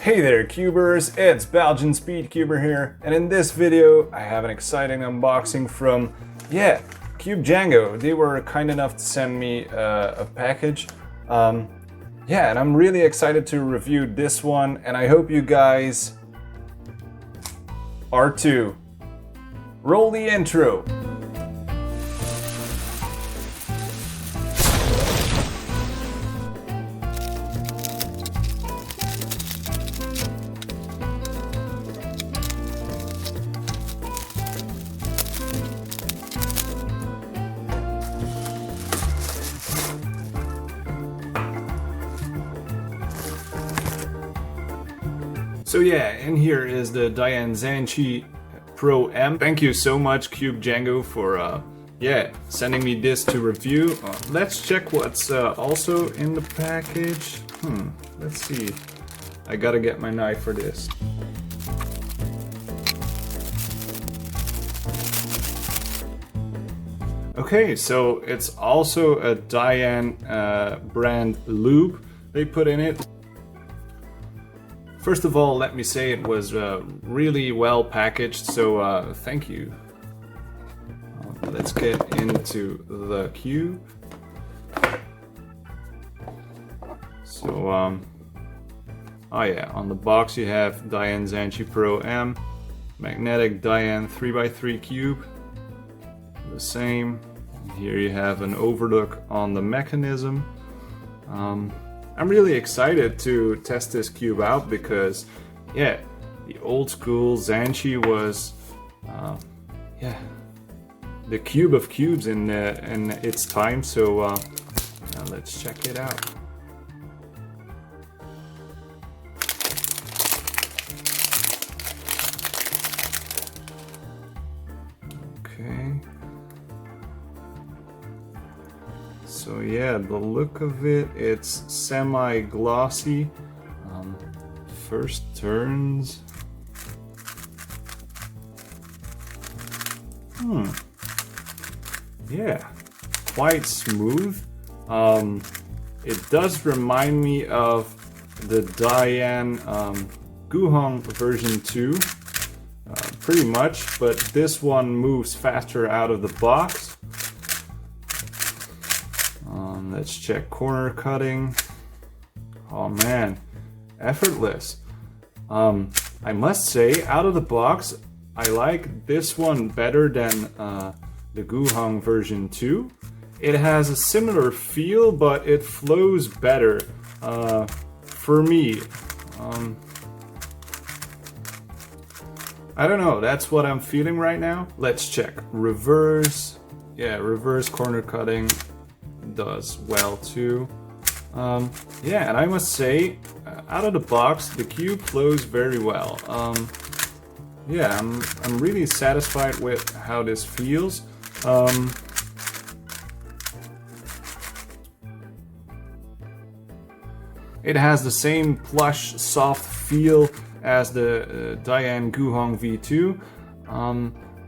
Hey there cubers, it's Belgian Speedcuber here, and in this video I have an exciting unboxing from, Cube Django. They were kind enough to send me a package. And I'm really excited to review this one, and I hope you guys are too. Roll the intro. So in here is the DaYan ZhanChi Pro M. Thank you so much Cube Django for sending me this to review. Let's check what's also in the package. Let's see. I gotta get my knife for this. Okay, so it's also a DaYan brand lube they put in it. First of all, let me say it was really well packaged, so thank you. Let's get into the cube. So, on the box you have DaYan ZhanChi Pro M, magnetic DaYan 3x3 cube, the same. Here you have an overlook on the mechanism. I'm really excited to test this cube out because, the old school ZhanChi was, the cube of cubes in its time. So let's check it out. Okay. So the look of it, it's semi-glossy. First turns. Quite smooth. It does remind me of the DaYan GuHong version 2, pretty much, but this one moves faster out of the box. Let's check corner cutting. Oh man, effortless. I must say, out of the box, I like this one better than the GuHong version 2. It has a similar feel, but it flows better for me. I don't know, that's what I'm feeling right now. Let's check. Reverse. Reverse corner cutting does well too. And I must say, out of the box, the cube flows very well. I'm really satisfied with how this feels. It has the same plush, soft feel as the DaYan GuHong V2,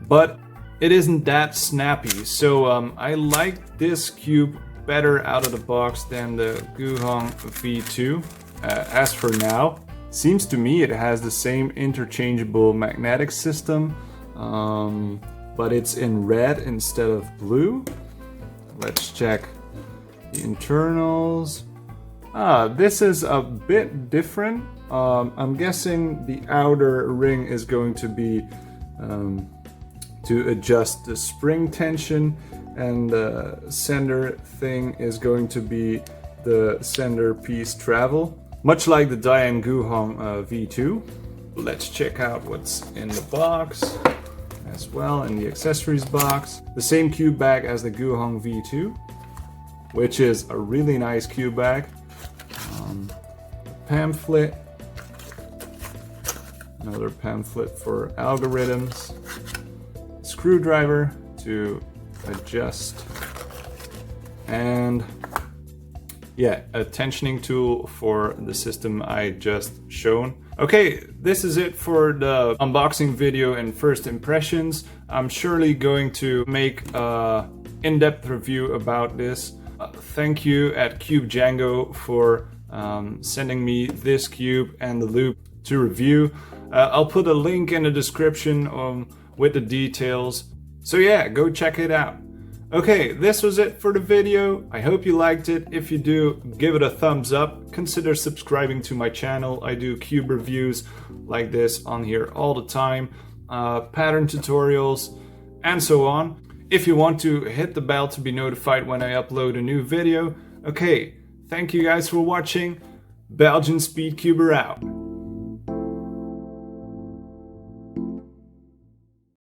but it isn't that snappy. So I like this cube better out of the box than the GuHong V2. As for now, seems to me it has the same interchangeable magnetic system, but it's in red instead of blue. Let's check the internals. This is a bit different. I'm guessing the outer ring is going to be to adjust the spring tension, and the center thing is going to be the center piece travel, much like the DaYan GuHong V2. Let's check out what's in the box as well, in the accessories box. The same cube bag as the GuHong V2, which is a really nice cube bag. Pamphlet, another pamphlet for algorithms, screwdriver to adjust, and a tensioning tool for the system I just shown. Okay, this is it for the unboxing video and first impressions. I'm surely going to make an in-depth review about this. Thank you at Cube Django for sending me this cube and the loop to review. I'll put a link in the description with the details. So yeah, go check it out. Okay, this was it for the video. I hope you liked it. If you do, give it a thumbs up. Consider subscribing to my channel. I do cube reviews like this on here all the time, pattern tutorials, and so on. If you want to, hit the bell to be notified when I upload a new video. Okay, thank you guys for watching. Belgian Speedcuber out.